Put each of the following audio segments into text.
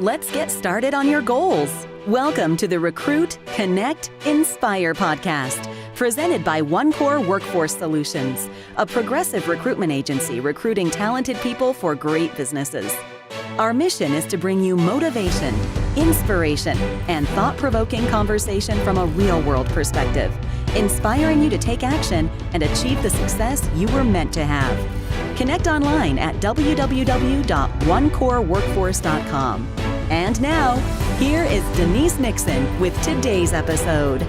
Let's get started on your goals. Welcome to the Recruit, Connect, Inspire podcast, presented by OneCore Workforce Solutions, a progressive recruitment agency recruiting talented people for great businesses. Our mission is to bring you motivation, inspiration, and thought-provoking conversation from a real-world perspective, inspiring you to take action and achieve the success you were meant to have. Connect online at www.onecoreworkforce.com. And now, here is Denise Nixon with today's episode.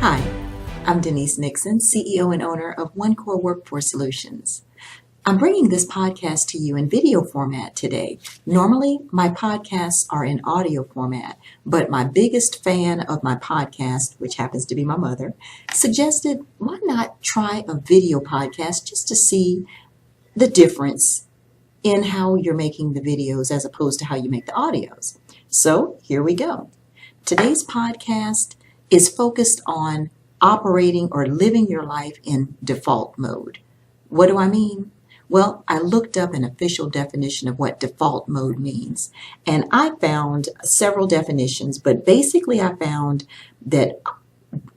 Hi, I'm Denise Nixon, CEO and owner of OneCore Workforce Solutions. I'm bringing this podcast to you in video format today. Normally, my podcasts are in audio format, but my biggest fan of my podcast, which happens to be my mother, suggested why not try a video podcast just to see the difference in how you're making the videos as opposed to how you make the audios. So here we go. Today's podcast is focused on operating or living your life in default mode. What do I mean? Well, I looked up an official definition of what default mode means, and I found several definitions, but basically I found that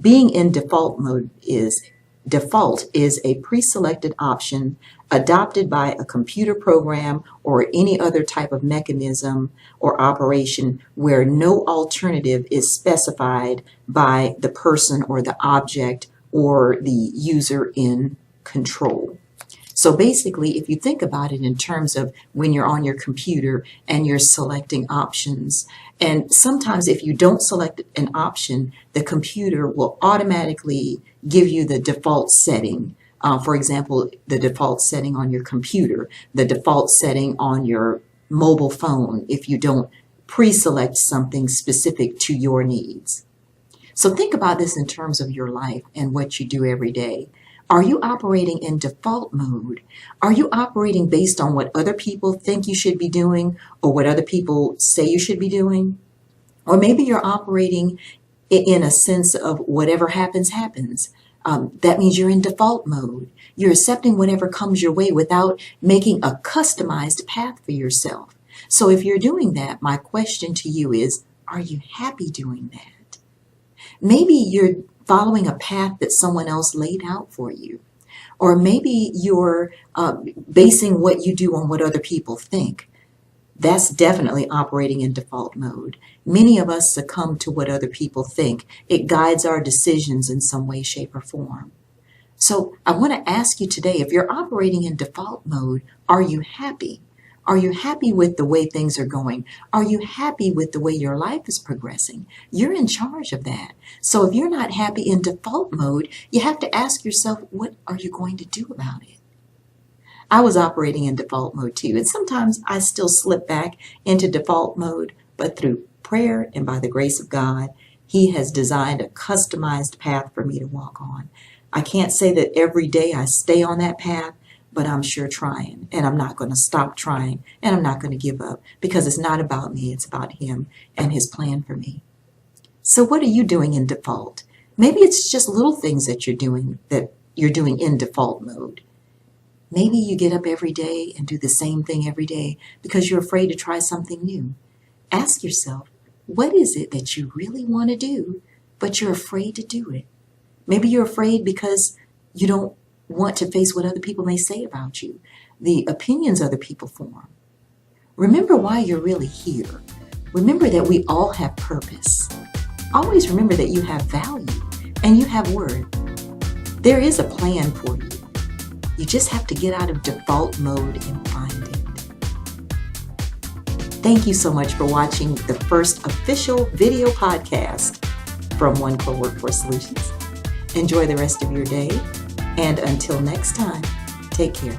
being in default mode is a pre-selected option adopted by a computer program or any other type of mechanism or operation where no alternative is specified by the person or the object or the user in control. So basically, if you think about it in terms of when you're on your computer and you're selecting options, and sometimes if you don't select an option, the computer will automatically give you the default setting. For example, the default setting on your computer, the default setting on your mobile phone if you don't pre-select something specific to your needs. So think about this in terms of your life and what you do every day. Are you operating in default mode? Are you operating based on what other people think you should be doing or what other people say you should be doing? Or maybe you're operating in a sense of whatever happens, happens. That means you're in default mode. You're accepting whatever comes your way without making a customized path for yourself. So if you're doing that, my question to you is, are you happy doing that? Maybe you're following a path that someone else laid out for you. Or maybe you're basing what you do on what other people think. That's definitely operating in default mode. Many of us succumb to what other people think. It guides our decisions in some way, shape, or form. So I want to ask you today, if you're operating in default mode, are you happy? Are you happy with the way things are going? Are you happy with the way your life is progressing? You're in charge of that. So if you're not happy in default mode, you have to ask yourself, what are you going to do about it? I was operating in default mode too, and sometimes I still slip back into default mode, but through prayer and by the grace of God, He has designed a customized path for me to walk on. I can't say that every day I stay on that path, but I'm sure trying, and I'm not going to stop trying, and I'm not going to give up, because it's not about me, it's about Him and His plan for me. So what are you doing in default? Maybe it's just little things that you're doing in default mode. Maybe you get up every day and do the same thing every day because you're afraid to try something new. Ask yourself, what is it that you really want to do, but you're afraid to do it? Maybe you're afraid because you don't want to face what other people may say about you, the opinions other people form. Remember why you're really here. Remember that we all have purpose. Always remember that you have value and you have worth. There is a plan for you. You just have to get out of default mode and find it. Thank you so much for watching the first official video podcast from OneCore Workforce Solutions. Enjoy the rest of your day. And until next time, take care.